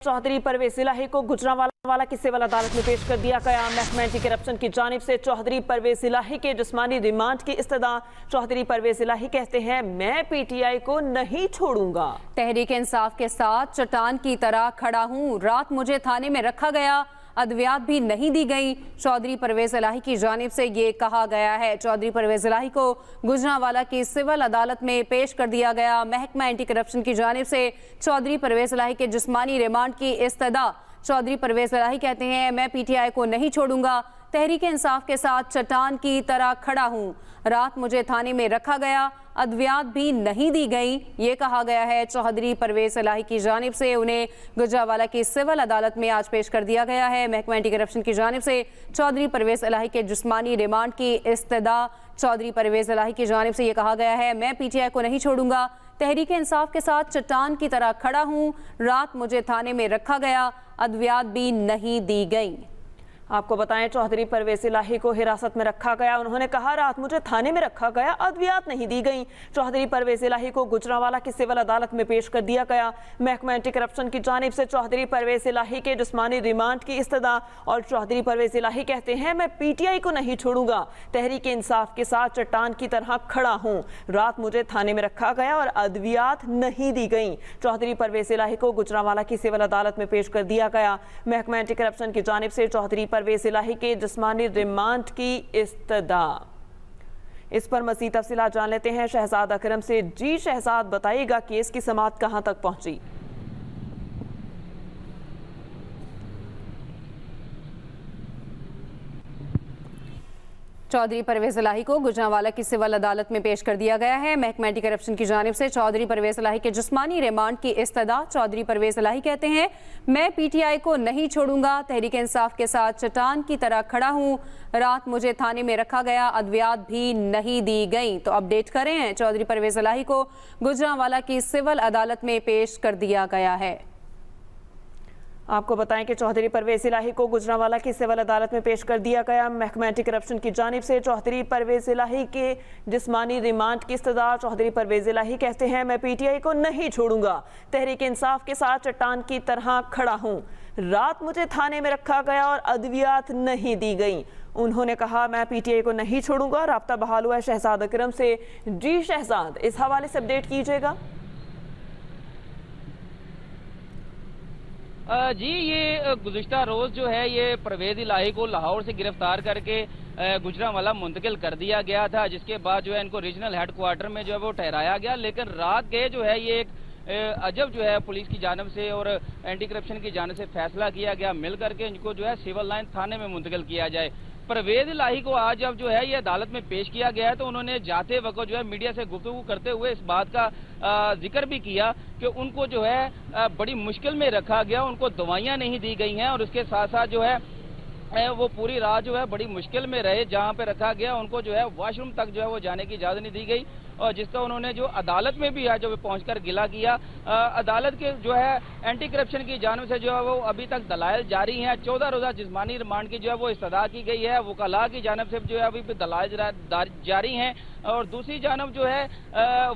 चौधरी परवेज इलाही को गुजरांवाला की सिविल अदालत में पेश कर दिया गया। महकमा एंटी करप्शन की जानिब से चौधरी परवेज इलाही के जिस्मानी रिमांड की इस्तदा। चौधरी परवेज इलाही कहते हैं, मैं पीटीआई को नहीं छोड़ूंगा। तहरीक इंसाफ के साथ चट्टान की तरह खड़ा हूं। रात मुझे थाने में रखा गया, अद्वियात भी नहीं दी गई। चौधरी परवेज इलाही की जानिब से ये कहा गया है। चौधरी परवेज इलाही को गुजरांवाला की सिविल अदालत में पेश कर दिया गया। महकमा एंटी करप्शन की जानिब से चौधरी परवेज इलाही के जिस्मानी रिमांड की इस्तदा। चौधरी परवेज इलाही कहते हैं, मैं पीटीआई को नहीं छोड़ूंगा। तहरीक इंसाफ के साथ चट्टान की तरह खड़ा हूं। रात मुझे थाने में रखा गया, अद्वियात भी नहीं दी गई। ये कहा गया है चौधरी परवेज इलाही की जानिब से। उन्हें गुजरांवाला की सिविल अदालत में आज पेश कर दिया गया है। महकमा एंटी करप्शन की जानिब से चौधरी परवेज इलाही के जिस्मानी रिमांड की इस्तदा। चौधरी परवेज इलाही की जानिब से ये कहा गया है, मैं पीटीआई को नहीं छोड़ूंगा। तहरीक इंसाफ के साथ चट्टान की तरह खड़ा हूं। रात मुझे थाने में रखा गया, अद्वियात भी नहीं दी गई। आपको बताएं, चौधरी परवेज इलाही को हिरासत में रखा गया। उन्होंने कहा, रात मुझे थाने में रखा गया, अद्वियात नहीं दी गई। चौधरी परवेज इलाही को गुजरांवाला की सिविल अदालत में पेश कर दिया गया। महकमा एंटी करप्शन की जानिब से चौधरी परवेज इलाही के जिस्मानी रिमांड की इस्तदा। और चौधरी परवेज इलाही कहते हैं, मैं पीटीआई को नहीं छोड़ूंगा। तहरीक इंसाफ के साथ चट्टान की तरह खड़ा हूं। रात मुझे थाने में रखा गया और अद्वियात नहीं दी गई। चौधरी परवेज इलाही को गुजरांवाला की सिविल अदालत में पेश कर दिया गया। महकमा एंटी करप्शन की जानिब से चौधरी परवेज इलाही के जिस्मानी रिमांड की इस्तदा। इस पर मज़ीद तफसीलात जान लेते हैं शहजाद अकरम से। जी शहजाद, बताइएगा केस की समाअत कहां तक पहुंची? चौधरी परवेज इलाही को गुजरांवाला की सिविल अदालत में पेश कर दिया गया है। महकमा एंटी करप्शन की जानिब से चौधरी परवेज इलाही के जिस्मानी रिमांड की इस्तदा। चौधरी परवेज इलाही कहते हैं, मैं पीटीआई को नहीं छोड़ूंगा। तहरीक इंसाफ के साथ चट्टान की तरह खड़ा हूं। रात मुझे थाने में रखा गया, अद्वियात भी नहीं दी गई। तो अपडेट करें, चौधरी परवेज इलाही को गुजरांवाला की सिविल अदालत में पेश कर दिया गया है। आपको बताएं कि चौधरी परवेज इलाही को गुजरांवाला की सिविल अदालत में पेश कर दिया गया। महकमा एंटी करप्शन की जानिब से चौधरी परवेज इलाही के जिस्मानी रिमांड की इस्तदा। चौधरी परवेज इलाही कहते हैं, मैं पीटीआई को नहीं छोड़ूंगा। तहरीक इंसाफ के साथ चट्टान की तरह खड़ा हूं। रात मुझे थाने में रखा गया और अद्वियात नहीं दी गई। उन्होंने कहा, मैं पीटीआई को नहीं छोड़ूंगा। राब्ता बहाल हुआ है शहजाद अकरम से। जी शहजाद, इस हवाले से अपडेट कीजिएगा। जी, ये गुज़िश्ता रोज़ जो है ये परवेज इलाही को लाहौर से गिरफ्तार करके गुजरांवाला मुंतकिल कर दिया गया था, जिसके बाद जो है इनको रीजनल हेडक्वार्टर में जो है वो ठहराया गया। लेकिन रात के जो है ये एक अजब जो है पुलिस की जानिब से और एंटी करप्शन की जानिब से फैसला किया गया, मिल करके इनको जो है सिविल लाइन थाने में मुंतकिल किया जाए। परवेज इलाही को आज जब जो है ये अदालत में पेश किया गया है तो उन्होंने जाते वक्त जो है मीडिया से गुफ्तगू करते हुए इस बात का जिक्र भी किया कि उनको जो है बड़ी मुश्किल में रखा गया, उनको दवाइयां नहीं दी गई हैं और उसके साथ साथ जो है वो पूरी रात जो है बड़ी मुश्किल में रहे। जहां पे रखा गया उनको जो है वॉशरूम तक जो है वो जाने की इजाजत नहीं दी गई और जिसका उन्होंने जो अदालत में भी आज जो पहुंचकर गिला किया। अदालत के जो है एंटी करप्शन की जानिब से जो है वो अभी तक दलाइल जारी हैं। 14 रोज़ा जिस्मानी रिमांड की जो है वो इस्तदा की गई है। वकला की जानिब से जो है अभी भी दलाइल जारी हैं और दूसरी जानब जो है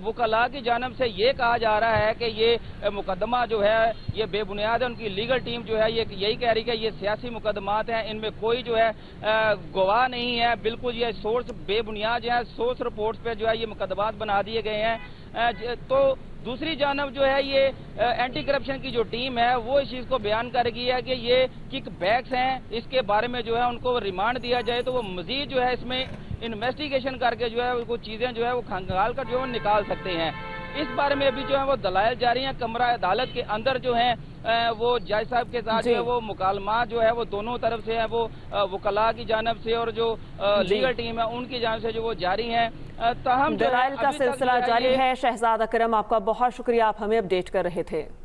वकला की जानब से ये कहा जा रहा है कि ये मुकदमा जो है ये बेबुनियाद है। उनकी लीगल टीम जो है ये यही कह रही है कि ये सियासी मुकदमात हैं, इनमें कोई जो है गवाह नहीं है, बिल्कुल ये सोर्स बेबुनियाद है। सोर्स रिपोर्ट्स पे जो है ये मुकदमात बना दिए गए हैं। तो दूसरी जानब जो है ये एंटी करप्शन की जो टीम है वो इस चीज़ को बयान कर रही है कि ये किक बैक्स हैं, इसके बारे में जो है उनको रिमांड दिया जाए तो वो मजीद जो है इसमें इन्वेस्टिगेशन करके जो है वो चीज़ें जो है वो खंगाल कर जो है निकाल सकते हैं। इस बारे में अभी जो है वो दलाइल जारी हैं। कमरा अदालत के अंदर जो है वो जज साहब के साथ जो है वो मुकालमा जो है वो दोनों तरफ से है, वो वकला की जानब से और जो लीगल टीम है उनकी जानब से जो वो जारी है। दलाइल का सिलसिला जारी है। शहजाद अकरम, आपका बहुत शुक्रिया, आप हमें अपडेट कर रहे थे।